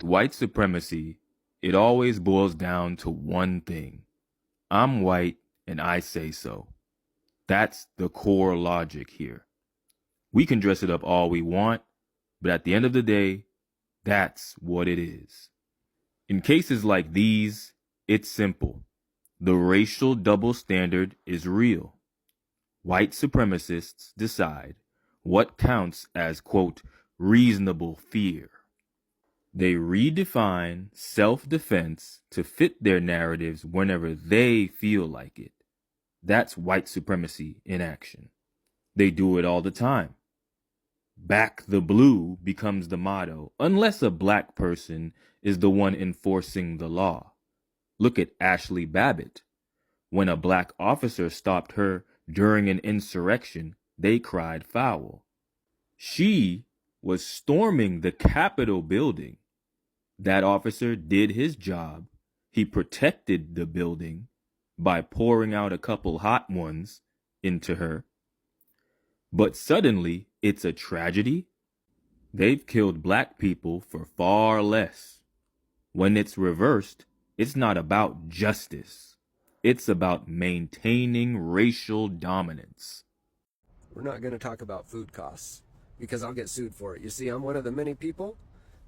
White supremacy, it always boils down to one thing. I'm white and I say so. That's the core logic here. We can dress it up all we want, but at the end of the day, that's what it is. In cases like these, it's simple. The racial double standard is real. White supremacists decide what counts as, quote, reasonable fear. They redefine self-defense to fit their narratives whenever they feel like it. That's white supremacy in action. They do it all the time. Back the blue becomes the motto, unless a black person is the one enforcing the law. Look at Ashley Babbitt. When a black officer stopped her during an insurrection, they cried foul. She was storming the Capitol building. That officer did his job. He protected the building by pouring out a couple hot ones into her. But suddenly, it's a tragedy. They've killed black people for far less. When it's reversed, it's not about justice. It's about maintaining racial dominance. We're not going to talk about food costs because I'll get sued for it. You see, I'm one of the many people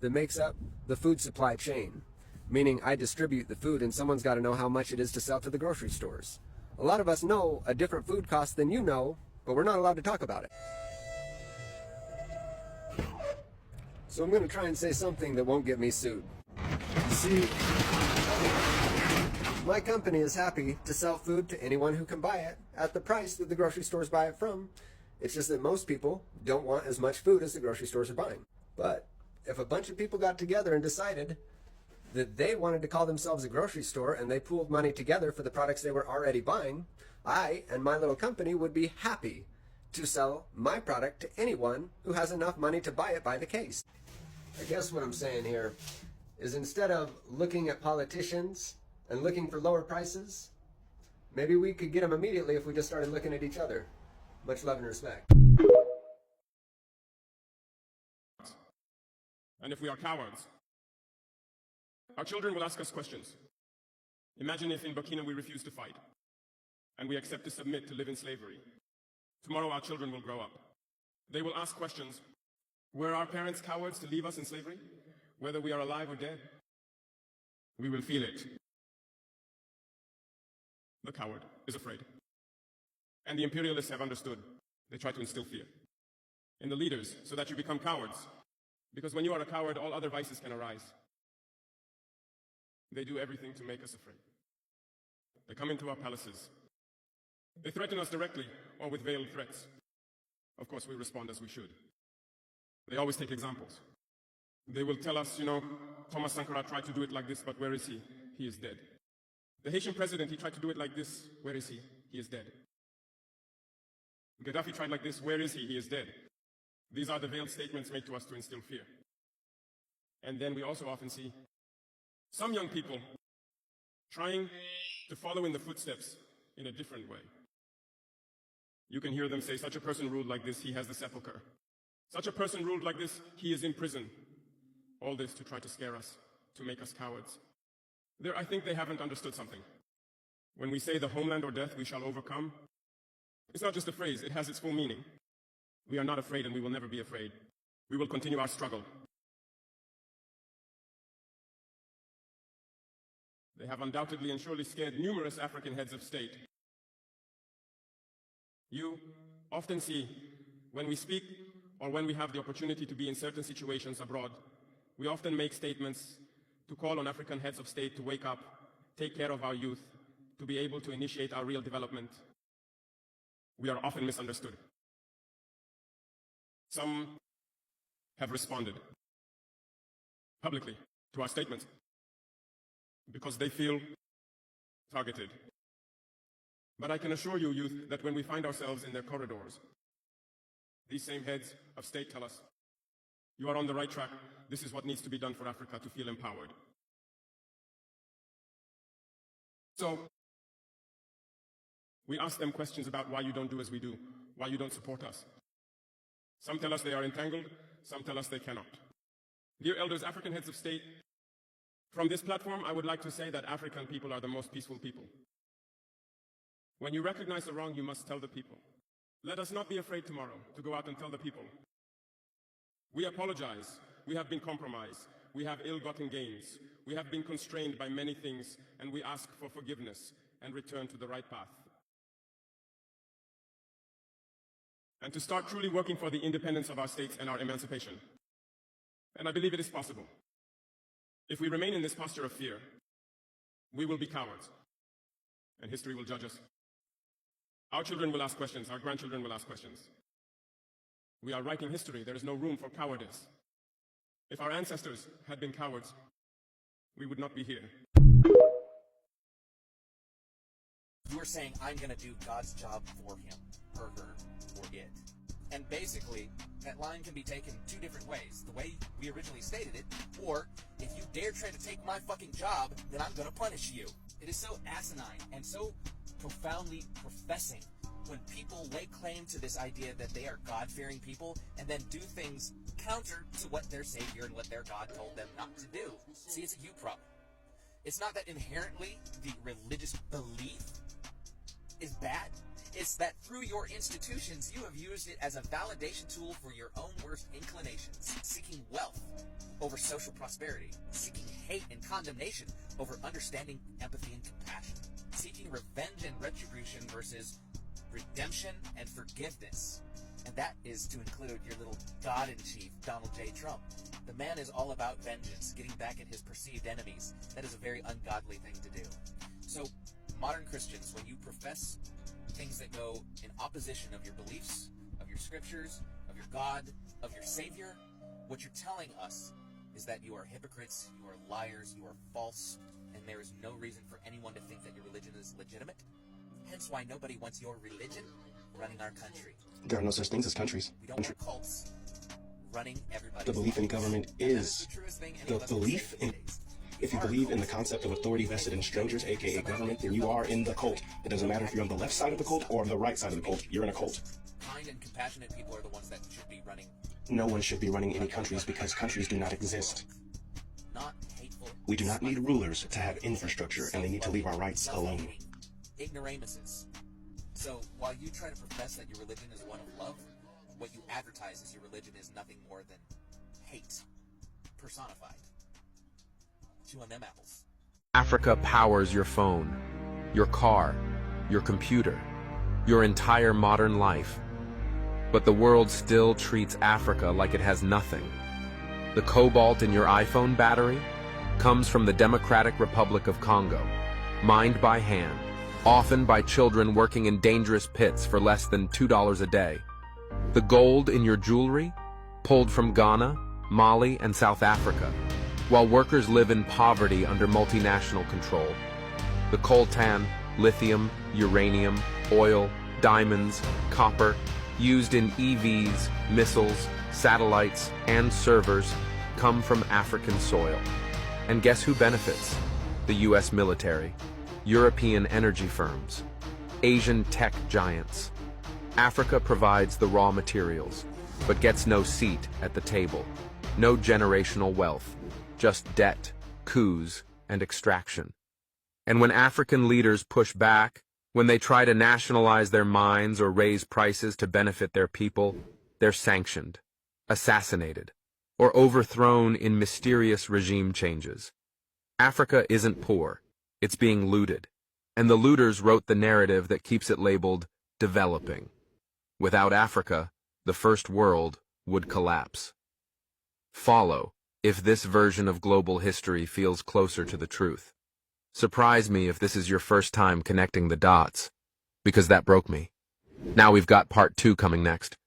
that makes up the food supply chain, meaning I distribute the food and someone's got to know how much it is to sell to the grocery stores. A lot of us know a different food cost than you know, but we're not allowed to talk about it. So I'm going to try and say something that won't get me sued. You see, my company is happy to sell food to anyone who can buy it at the price that the grocery stores buy it from. It's just that most people don't want as much food as the grocery stores are buying. But if a bunch of people got together and decided that they wanted to call themselves a grocery store and they pooled money together for the products they were already buying, I and my little company would be happy to sell my product to anyone who has enough money to buy it by the case. I guess what I'm saying here is instead of looking at politicians and looking for lower prices, maybe we could get them immediately if we just started looking at each other. Much love and respect. And if we are cowards, our children will ask us questions. Imagine if in Burkina we refuse to fight, and we accept to submit to live in slavery. Tomorrow our children will grow up. They will ask questions. Were our parents cowards to leave us in slavery? Whether we are alive or dead, we will feel it. The coward is afraid. And the imperialists have understood. They try to instill fear in the leaders so that you become cowards. Because when you are a coward, all other vices can arise. They do everything to make us afraid. They come into our palaces. They threaten us directly or with veiled threats. Of course, we respond as we should. They always take examples. They will tell us, Thomas Sankara tried to do it like this, but where is he? He is dead. The Haitian president, he tried to do it like this. Where is he? He is dead. Gaddafi tried like this. Where is he? He is dead. These are the veiled statements made to us to instill fear. And then we also often see some young people trying to follow in the footsteps in a different way. You can hear them say, such a person ruled like this, he has the sepulchre. Such a person ruled like this, he is in prison. All this to try to scare us, to make us cowards. I think they haven't understood something. When we say the homeland or death we shall overcome, it's not just a phrase, it has its full meaning. We are not afraid and we will never be afraid. We will continue our struggle. They have undoubtedly and surely scared numerous African heads of state. You often see, when we speak or when we have the opportunity to be in certain situations abroad, we often make statements to call on African heads of state to wake up, take care of our youth, to be able to initiate our real development. We are often misunderstood. Some have responded publicly to our statements because they feel targeted. But I can assure you, youth, that when we find ourselves in their corridors, these same heads of state tell us, you are on the right track. This is what needs to be done for Africa to feel empowered. So, we ask them questions about why you don't do as we do, why you don't support us. Some tell us they are entangled, some tell us they cannot. Dear elders, African heads of state From this platform, I would like to say that African people are the most peaceful people. When you recognize the wrong, you must tell the people. Let us not be afraid tomorrow to go out and tell the people. We apologize. We have been compromised. We have ill-gotten gains. We have been constrained by many things, and we ask for forgiveness and return to the right path. And to start truly working for the independence of our states and our emancipation. And I believe it is possible. If we remain in this posture of fear, we will be cowards, and history will judge us. Our children will ask questions, our grandchildren will ask questions. We are writing history. There is no room for cowardice. If our ancestors had been cowards, we would not be here. You were saying, I'm going to do God's job for him, or her, or it. And basically, that line can be taken two different ways. The way we originally stated it, or, if you dare try to take my fucking job, then I'm going to punish you. It is so asinine and so profoundly professing when people lay claim to this idea that they are God-fearing people and then do things counter to what their Savior and what their God told them not to do. See, it's a you problem. It's not that inherently the religious belief is bad. It's that through your institutions, you have used it as a validation tool for your own worst inclinations, seeking wealth over social prosperity, seeking hate and condemnation over understanding, empathy, and compassion, seeking revenge and retribution versus redemption and forgiveness. And that is to include your little God-in-chief, Donald J. Trump. The man is all about vengeance, getting back at his perceived enemies. That is a very ungodly thing to do. So, modern Christians, when you profess things that go in opposition of your beliefs, of your scriptures, of your God, of your Savior, what you're telling us is that you are hypocrites, you are liars, you are false, and there is no reason for anyone to think that your religion is legitimate. Hence why nobody wants your religion running our country. There are no such things as countries. We don't want cults running everybody. The belief in government is the belief in. If you believe in the concept of authority vested in strangers, aka government, then you are in the cult. It doesn't matter if you're on the left side of the cult or on the right side of the cult. You're in a cult. Kind and compassionate people are the ones that should be running. No one should be running any countries because countries do not exist. Not hateful. We do not need rulers to have infrastructure, and they need to leave our rights alone. Ignoramuses. So while you try to profess that your religion is one of love, what you advertise is your religion is nothing more than hate personified. Chew on them apples. Africa powers your phone, your car, your computer, your entire modern life. But the world still treats Africa like it has nothing. The cobalt in your iPhone battery comes from the Democratic Republic of Congo, mined by hand, often by children working in dangerous pits for less than $2 a day. The gold in your jewelry, pulled from Ghana, Mali, and South Africa, while workers live in poverty under multinational control. The coltan, lithium, uranium, oil, diamonds, copper, used in EVs, missiles, satellites, and servers come from African soil. And guess who benefits? The US military, European energy firms, Asian tech giants. Africa provides the raw materials, but gets no seat at the table. No generational wealth, just debt, coups, and extraction. And when African leaders push back, when they try to nationalize their mines or raise prices to benefit their people, they're sanctioned, assassinated, or overthrown in mysterious regime changes. Africa isn't poor, it's being looted, and the looters wrote the narrative that keeps it labeled developing. Without Africa, the first world would collapse. Follow if this version of global history feels closer to the truth. Surprise me if this is your first time connecting the dots, because that broke me. Now we've got part 2 coming next.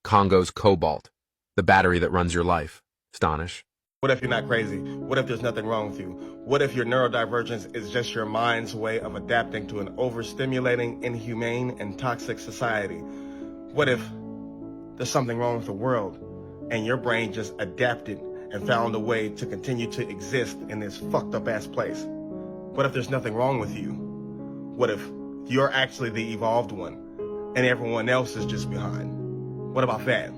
Congo's cobalt, the battery that runs your life. Astonish. What if you're not crazy? What if there's nothing wrong with you? What if your neurodivergence is just your mind's way of adapting to an overstimulating, inhumane, and toxic society? What if there's something wrong with the world and your brain just adapted and found a way to continue to exist in this fucked up ass place? What if there's nothing wrong with you? What if you're actually the evolved one and everyone else is just behind? What about that?